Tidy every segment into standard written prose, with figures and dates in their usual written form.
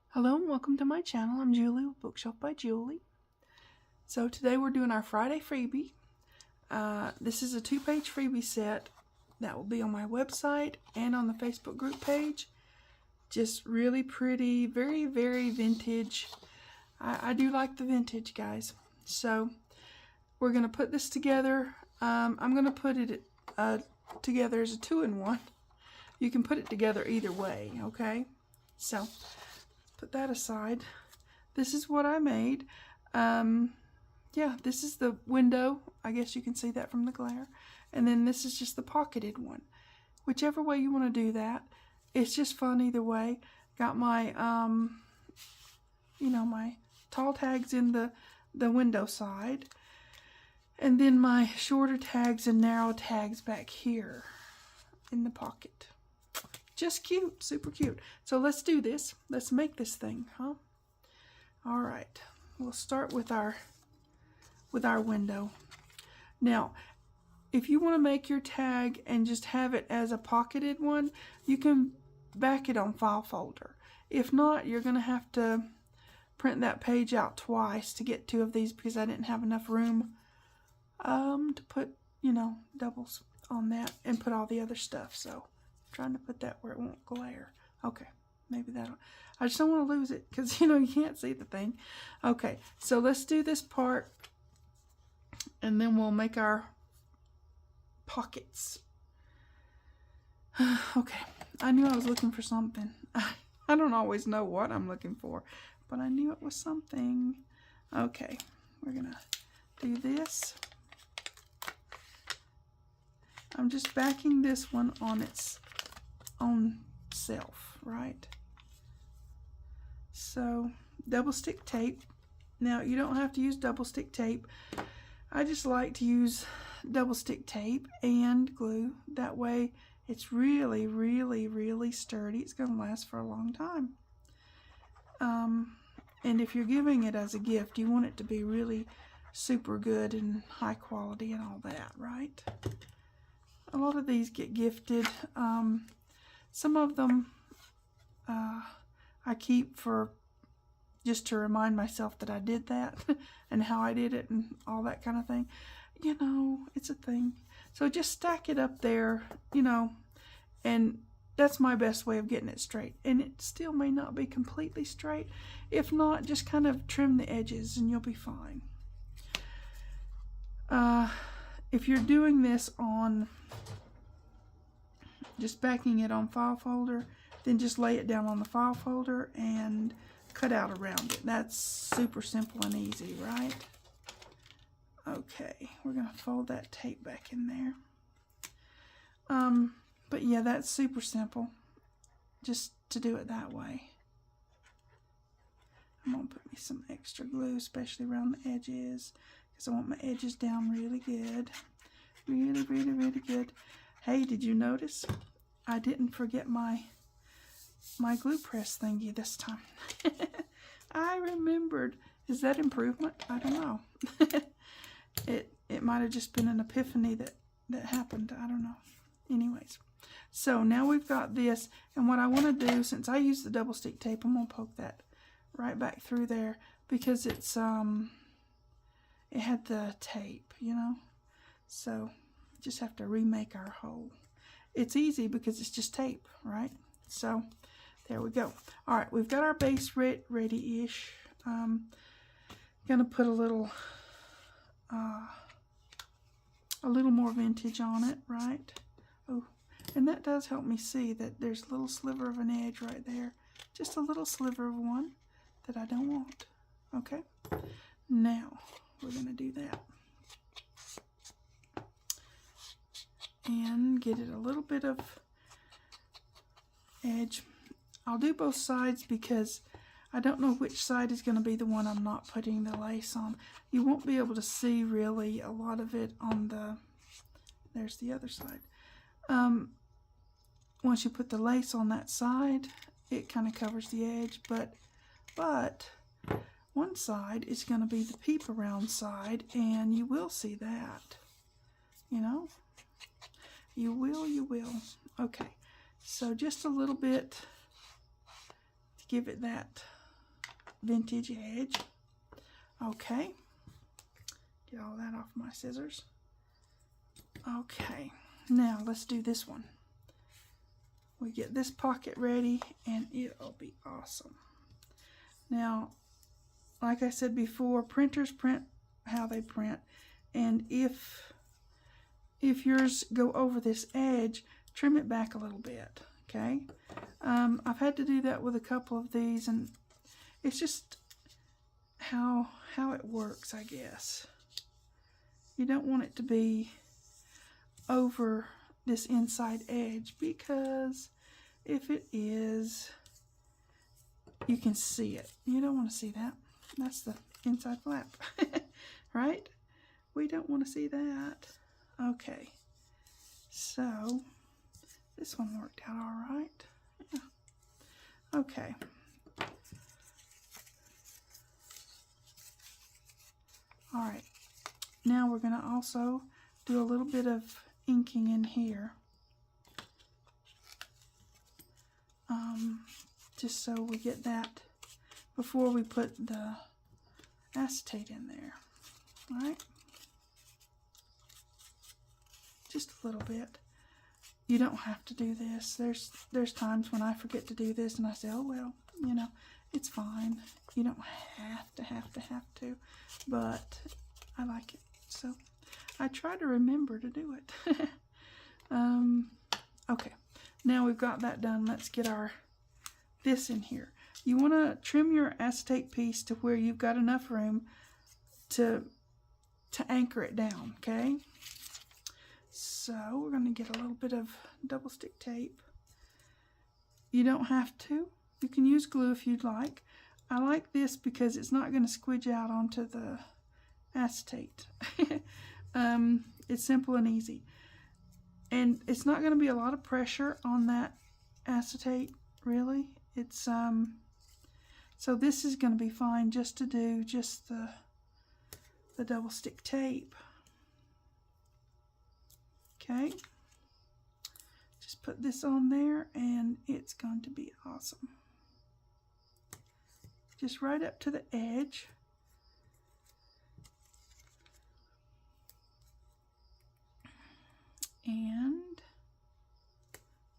Hello and welcome to my channel. I'm Julie with Bookshelf by Julie. So today we're doing our Friday freebie. This is a 2-page freebie set that will be on my website and on the Facebook group page. Just really pretty, very, very vintage. I do like the vintage, guys. So we're going to put this together. I'm going to put it together as a 2-in-1. You can put it together either way, okay? So put that aside. This is what I made. Yeah, this is the window. I guess you can see that from the glare. And then this is just the pocketed one. Whichever way you want to do that. It's just fun either way. Got my, my tall tags in the window side. And then my shorter tags and narrow tags back here in the pocket. Just cute, super cute. So let's do this. Let's make this thing, huh? All right. We'll start with our window. Now, if you want to make your tag and just have it as a pocketed one, you can back it on file folder. If not, you're going to have to print that page out twice to get 2 of these because I didn't have enough room to put, doubles on that and put all the other stuff. So trying to put that where it won't glare. Okay, maybe that'll... I just don't want to lose it because, you can't see the thing. Okay, so let's do this part and then we'll make our pockets. Okay, I knew I was looking for something. I don't always know what I'm looking for, but I knew it was something. Okay, we're going to do this. I'm just backing this one on its own self, right? So double stick tape. Now you don't have to use double stick tape. I just like to use double stick tape and glue. That way it's really, really, really sturdy. It's going to last for a long time. And if you're giving it as a gift, you want it to be really super good and high quality and all that, right? A lot of these get gifted. Some of them I keep for just to remind myself that I did that and how I did it and all that kind of thing. It's a thing. So just stack it up there, and that's my best way of getting it straight. And it still may not be completely straight. If not, just kind of trim the edges and you'll be fine. If you're doing this on just backing it on file folder, then just lay it down on the file folder and cut out around it. That's super simple and easy, right? Okay, we're going to fold that tape back in there. But yeah, that's super simple just to do it that way. I'm going to put me some extra glue, especially around the edges, because I want my edges down really good. Really, really, really good. Hey, did you notice? I didn't forget my glue press thingy this time. I remembered. Is that improvement? I don't know. It might have just been an epiphany that happened. I don't know. Anyways, so now we've got this, and what I want to do, since I use the double stick tape, I'm going to poke that right back through there because it's it had the tape, so just have to remake our hole. It's easy because it's just tape, right? So there we go. All right, we've got our base ready-ish. Gonna put a little more vintage on it, right? Oh, and that does help me see that there's a little sliver of an edge right there. Just a little sliver of one that I don't want. Okay, now we're gonna do that. And get it a little bit of edge. I'll do both sides because I don't know which side is going to be the one I'm not putting the lace on. You won't be able to see really a lot of it on there's the other side. Once you put the lace on that side, it kind of covers the edge, but one side is going to be the peep around side, and you will see that, You will, you will. Okay, so just a little bit to give it that vintage edge. Okay, get all that off my scissors. Okay, now let's do this one. We get this pocket ready and it'll be awesome. Now, like I said before, printers print how they print, and if yours go over this edge, trim it back a little bit, okay? I've had to do that with a couple of these, and it's just how it works, I guess. You don't want it to be over this inside edge, because if it is, you can see it. You don't want to see that. That's the inside flap, right? We don't want to see that. Okay, so this one worked out all right. Yeah. Okay. All right, now we're going to also do a little bit of inking in here, just so we get that before we put the acetate in there. All right, just a little bit. You don't have to do this. There's times when I forget to do this and I say, oh well, you know, it's fine. You don't have to, but I like it, so I try to remember to do it. Okay, now we've got that done. Let's get this in here. You want to trim your acetate piece to where you've got enough room to anchor it down, okay? So we're going to get a little bit of double stick tape. You don't have to. You can use glue if you'd like. I like this because it's not going to squidge out onto the acetate. It's simple and easy. And it's not going to be a lot of pressure on that acetate, really. It's so this is going to be fine just to do just the double stick tape. Okay, just put this on there and it's going to be awesome. Just right up to the edge. And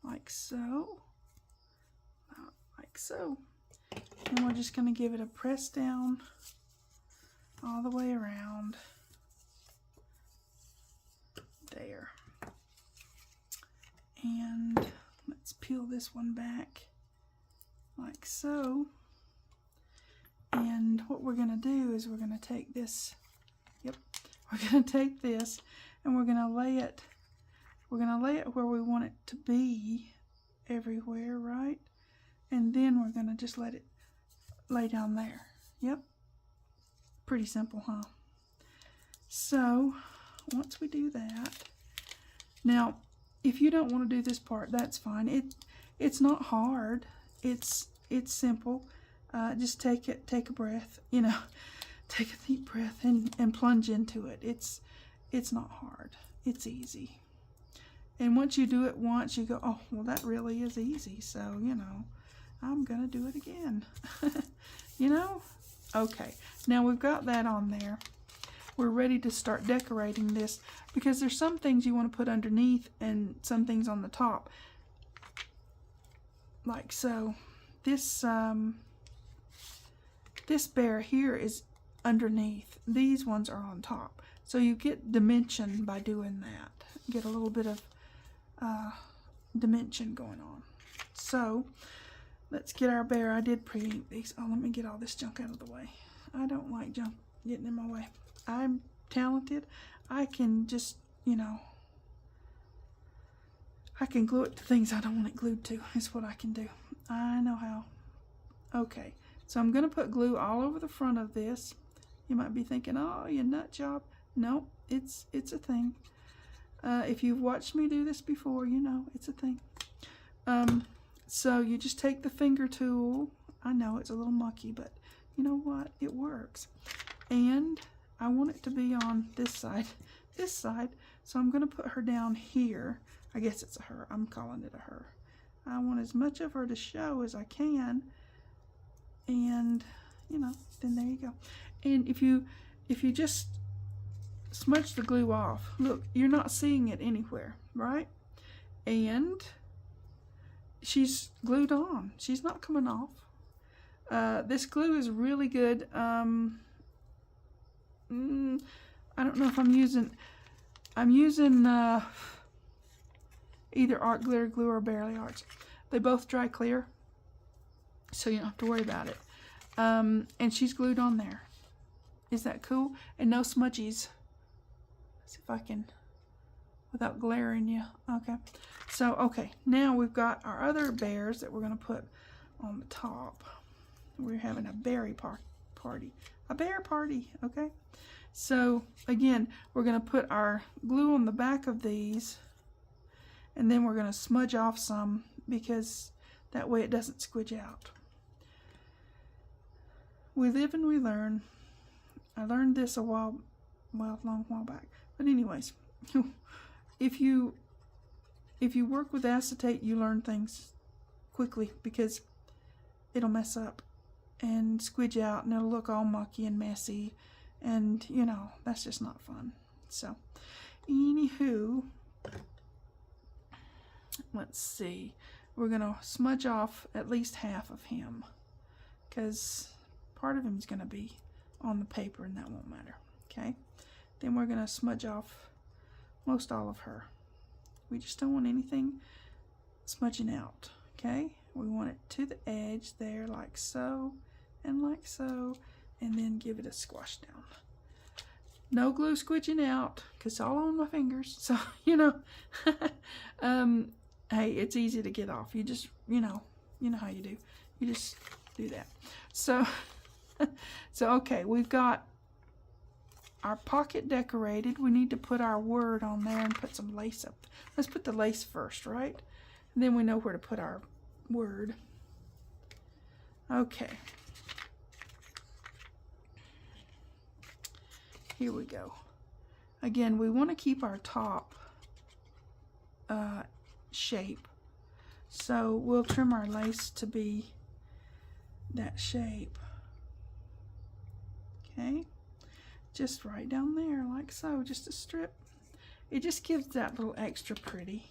like so, like so. And we're just going to give it a press down all the way around there. And let's peel this one back like so. And what we're going to do is we're going to take this, we're going to take this and we're going to lay it, where we want it to be everywhere, right? And then we're going to just let it lay down there. Yep. Pretty simple, huh? So once we do that, now if you don't want to do this part, that's fine. It's not hard. It's simple. Just take a breath, you know, take a deep breath and plunge into it. It's not hard. It's easy. And once you do it once, you go, oh, well, that really is easy. So, you know, I'm going to do it again. You know? Okay. Now we've got that on there. We're ready to start decorating this because there's some things you want to put underneath and some things on the top. Like so. This bear here is underneath. These ones are on top. So you get dimension by doing that. Get a little bit of dimension going on. So let's get our bear. I did pre-ink these. Oh, let me get all this junk out of the way. I don't like junk getting in my way. I'm talented. I can just, you know, I can glue it to things I don't want it glued to. Is what I can do. I know how. Okay, so I'm going to put glue all over the front of this. You might be thinking, oh, you nut job. No, it's a thing. If you've watched me do this before, you know it's a thing. So you just take the finger tool. I know it's a little mucky, but you know what? It works. And I want it to be on this side, So I'm going to put her down here. I guess it's a her. I'm calling it a her. I want as much of her to show as I can. And, you know, then there you go. And if you just smudge the glue off, look, you're not seeing it anywhere, right? And she's glued on. She's not coming off. This glue is really good. I don't know if I'm using either Art Glitter Glue or Barely Arts. They both dry clear, so you don't have to worry about it. And she's glued on there. Is that cool? And no smudgies. Let's see if I can, without glaring you. Okay. So, okay. Now we've got our other bears that we're going to put on the top. We're having a berry party. A bear party. Okay. So, again, we're going to put our glue on the back of these. And then we're going to smudge off some because that way it doesn't squidge out. We live and we learn. I learned this a long while back. But anyways, if you work with acetate, you learn things quickly because it'll mess up and squidge out and it'll look all mucky and messy. And, you know, that's just not fun. So, anywho, let's see. We're going to smudge off at least half of him because part of him is going to be on the paper and that won't matter. Okay. Then we're going to smudge off most all of her. We just don't want anything smudging out. Okay. We want it to the edge there like so and like so, and then give it a squash down. No glue squidging out because it's all on my fingers. So, you know, hey, it's easy to get off. You just, you know how you do. You just do that. So, okay, we've got our pocket decorated. We need to put our word on there and put some lace up. Let's put the lace first, right? And then we know where to put our word. Okay. Here we go. Again, we want to keep our top shape. So we'll trim our lace to be that shape. Okay, just right down there like so, just a strip. It just gives that little extra pretty,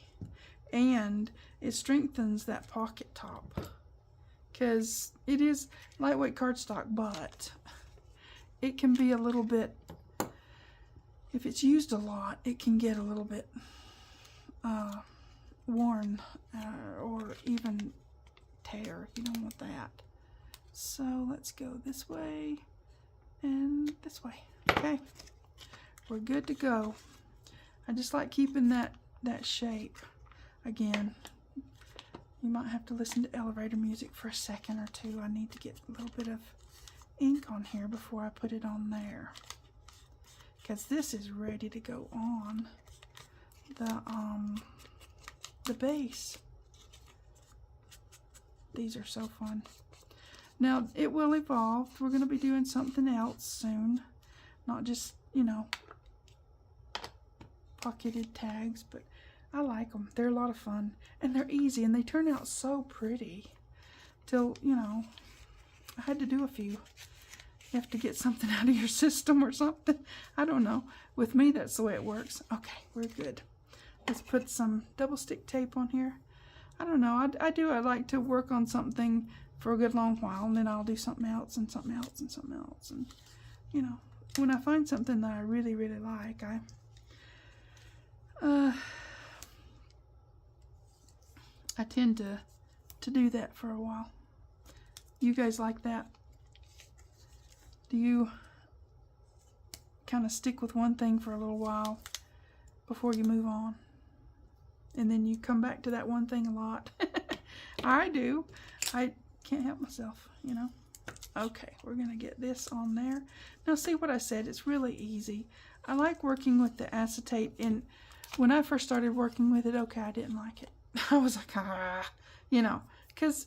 and it strengthens that pocket top because it is lightweight cardstock, but it can be a little bit, if it's used a lot, it can get a little bit worn or even tear. You don't want that. So let's go this way and this way. Okay, we're good to go. I just like keeping that shape. Again, you might have to listen to elevator music for a second or two. I need to get a little bit of ink on here before I put it on there, because this is ready to go on the base. These are so fun. Now, it will evolve. We're going to be doing something else soon. Not just, you know, pocketed tags, but I like them. They're a lot of fun. And they're easy, and they turn out so pretty. Till, you know, I had to do a few. You have to get something out of your system or something. I don't know. With me, that's the way it works. Okay, we're good. Let's put some double stick tape on here. I don't know. I like to work on something for a good long while, and then I'll do something else and something else and something else. And, you know, when I find something that I really, really like, I tend to do that for a while. You guys like that? Do you kind of stick with one thing for a little while before you move on? And then you come back to that one thing a lot? I do. I can't help myself, you know. Okay, we're going to get this on there. Now, see what I said? It's really easy. I like working with the acetate. And when I first started working with it, okay, I didn't like it. I was like, you know, because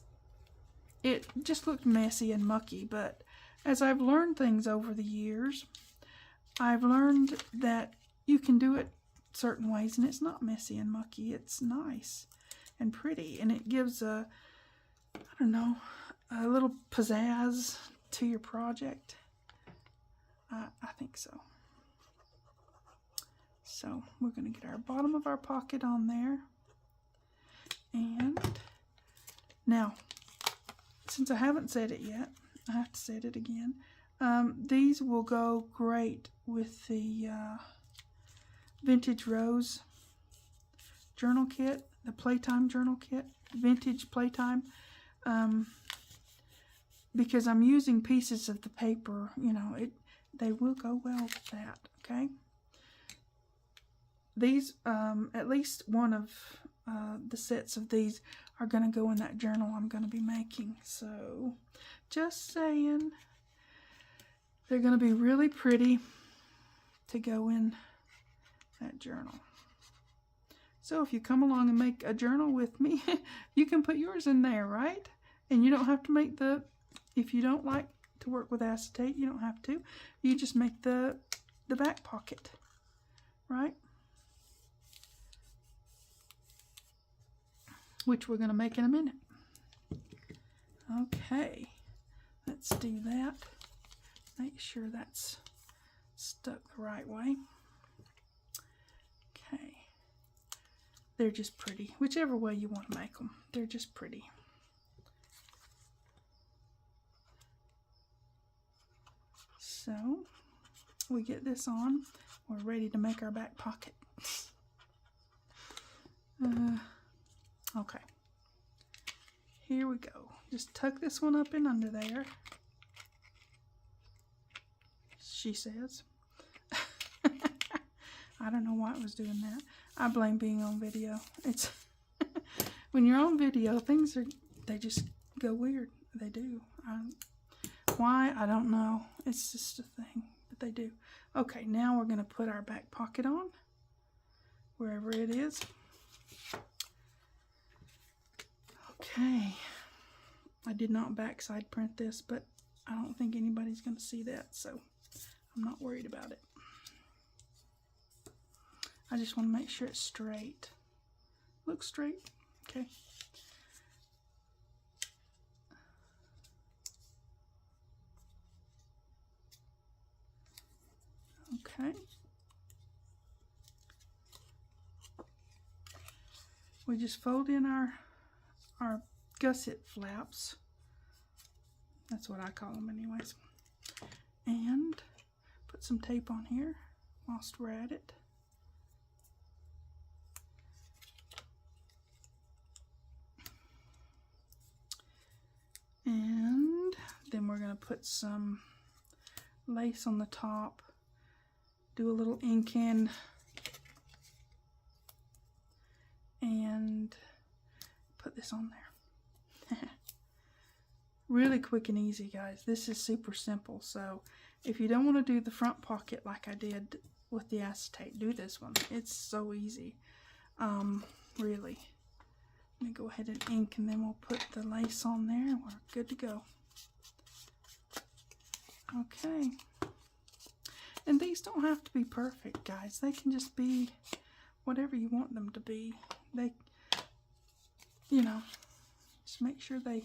it just looked messy and mucky. But as I've learned things over the years, I've learned that you can do it certain ways, and it's not messy and mucky. It's nice and pretty, and it gives a, I don't know, a little pizzazz to your project. I think so. So we're going to get our bottom of our pocket on there. And now, since I haven't said it yet, I have to say it again. These will go great with the Vintage Rose journal kit, the Playtime journal kit, Vintage Playtime, because I'm using pieces of the paper, you know, they will go well with that, okay? These, at least one of the sets of these are going to go in that journal I'm going to be making, so just saying. They're going to be really pretty to go in that journal. So if you come along and make a journal with me, you can put yours in there, right? And you don't have to make the, if you don't like to work with acetate, you don't have to. You just make the back pocket, right? Which we're going to make in a minute. Okay, let's do that. Make sure that's stuck the right way. Okay. They're just pretty. Whichever way you want to make them. They're just pretty. So, we get this on. We're ready to make our back pocket. Okay. Here we go. Just tuck this one up in under there. She says. I don't know why it was doing that. I blame being on video. It's when you're on video, things they just go weird. They do. Why? I don't know. It's just a thing, but they do. Okay, now we're going to put our back pocket on, wherever it is. Okay. I did not backside print this, but I don't think anybody's going to see that, so I'm not worried about it. I just want to make sure it's straight. Looks straight. Okay. Okay. We just fold in our gusset flaps. That's what I call them anyways. And put some tape on here whilst we're at it. And then we're going to put some lace on the top. Do a little ink in. And put this on there. Really quick and easy, guys. This is super simple. So if you don't want to do the front pocket like I did with the acetate, do this one. It's so easy. Really. Let me go ahead and ink, and then we'll put the lace on there, and we're good to go. Okay. And these don't have to be perfect, guys. They can just be whatever you want them to be. They, you know, just make sure they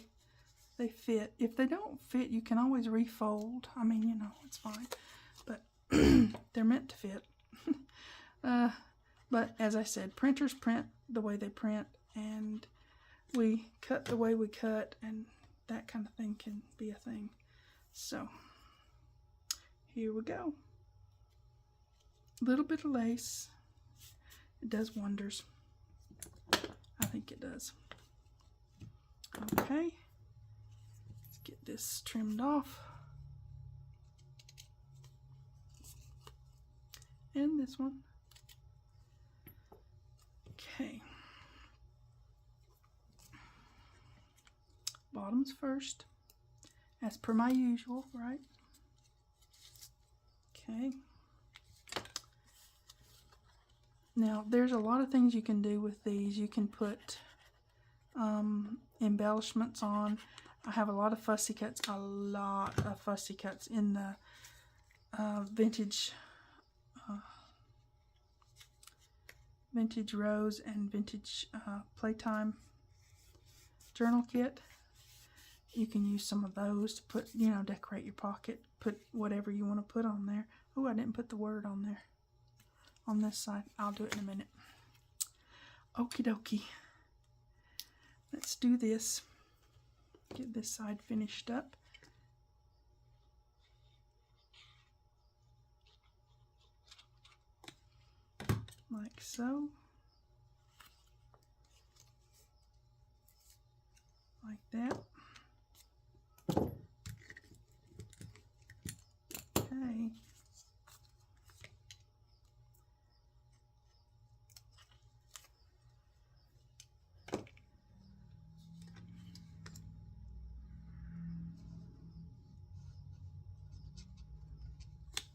fit. If they don't fit, you can always refold. I mean, you know, it's fine. But they're meant to fit. But as I said, printers print the way they print, and we cut the way we cut, and that kind of thing can be a thing. So, here we go. A little bit of lace. It does wonders. I think it does. Okay. Let's get this trimmed off. And this one. Okay. Bottoms first, as per my usual, right? Okay. Now, there's a lot of things you can do with these. You can put embellishments on. I have a lot of fussy cuts in the vintage Vintage Rose and Vintage Playtime journal kit. You can use some of those to put, you know, decorate your pocket. Put whatever you want to put on there. Oh, I didn't put the word on there. On this side. I'll do it in a minute. Okie dokie. Let's do this. Get this side finished up. Like so. Like that. Okay.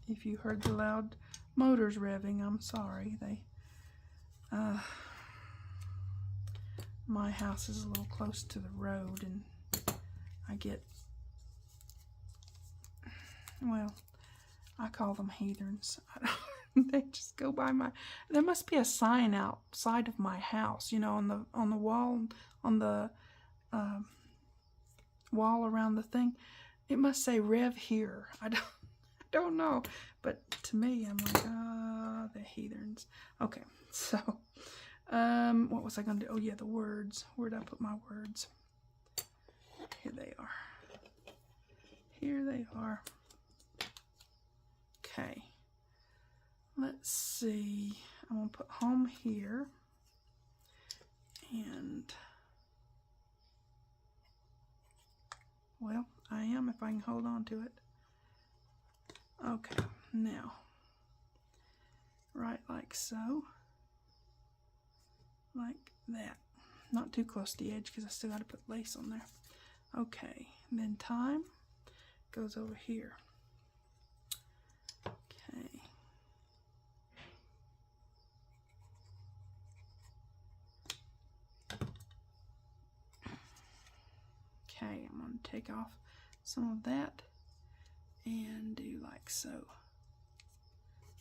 If you heard the loud motors revving, I'm sorry. My house is a little close to the road, and I get, well, I call them heathens. They just go by my. There must be a sign outside of my house, you know, on the wall, on the wall around the thing. It must say "Rev here." I don't know, but to me, I'm like, the heathens. Okay, so, what was I gonna do? Oh yeah, the words. Where'd I put my words? Here they are. Here they are. Okay. Let's see. I'm gonna put home here, and well, I am if I can hold on to it. Okay, now right like so, like that. Not too close to the edge because I still got to put lace on there. Okay, and then time goes over here. Okay. Okay, I'm going to take off some of that and do like so.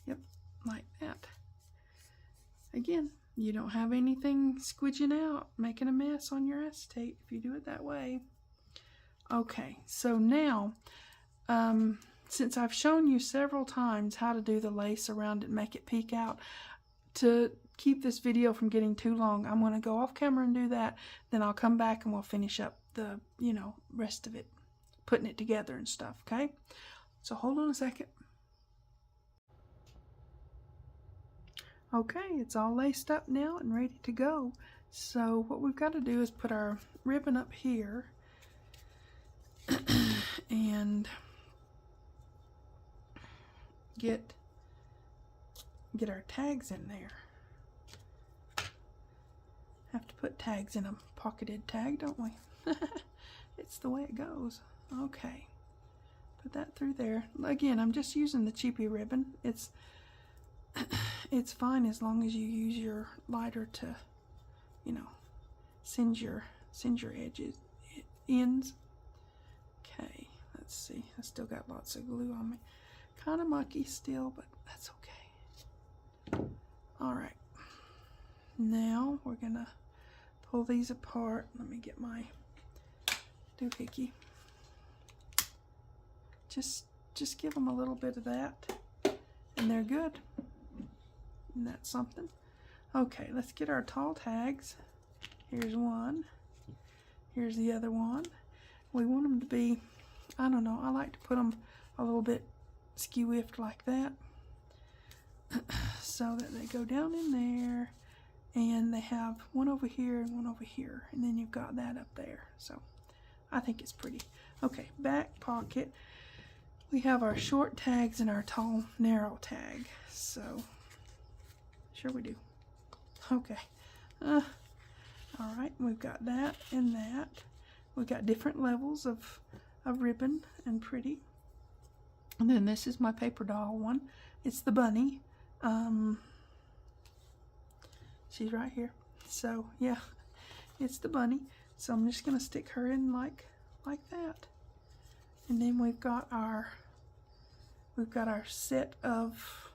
Yep, like that. Again, you don't have anything squidging out, making a mess on your acetate if you do it that way. Okay, so now, since I've shown you several times how to do the lace around it and make it peek out, to keep this video from getting too long, I'm going to go off camera and do that. Then I'll come back and we'll finish up the, you know, rest of it, putting it together and stuff, okay? So hold on a second. Okay, it's all laced up now and ready to go. So what we've got to do is put our ribbon up here and get our tags in there. Have to put tags in a pocketed tag, don't we? It's the way it goes. Okay, put that through there. Again, I'm just using the cheapy ribbon. It's fine as long as you use your lighter to, you know, singe your edges, ends. Okay, let's see. I still got lots of glue on me. Kind of mucky still, but that's okay. All right. Now we're gonna pull these apart. Let me get my doohickey. Just give them a little bit of that, and they're good. And that's something. Okay, let's get our tall tags. Here's one. Here's the other one. We want them to be, I don't know, I like to put them a little bit skew-iffed like that, so that they go down in there, and they have one over here and one over here, and then you've got that up there. So I think it's pretty. Okay, back pocket. We have our short tags and our tall narrow tag. So sure we do. Okay. All right, we've got that and that. We've got different levels of ribbon and pretty. And then this is my paper doll one. It's the bunny. She's right here. So yeah, it's the bunny. So I'm just gonna stick her in like that. And then we've got our set of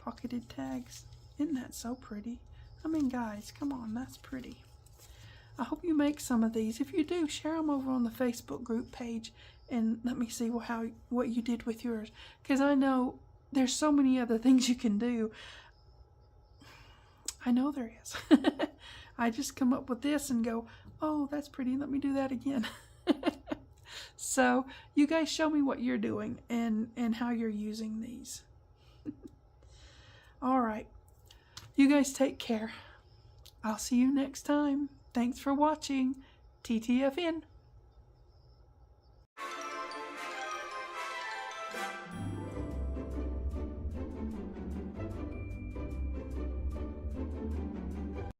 pocketed tags. Isn't that so pretty? I mean, guys, come on, that's pretty. I hope you make some of these. If you do, share them over on the Facebook group page and let me see what you did with yours. Because I know there's so many other things you can do. I know there is. I just come up with this and go, oh, that's pretty. Let me do that again. So you guys show me what you're doing and how you're using these. All right. You guys take care. I'll see you next time. Thanks for watching. TTFN.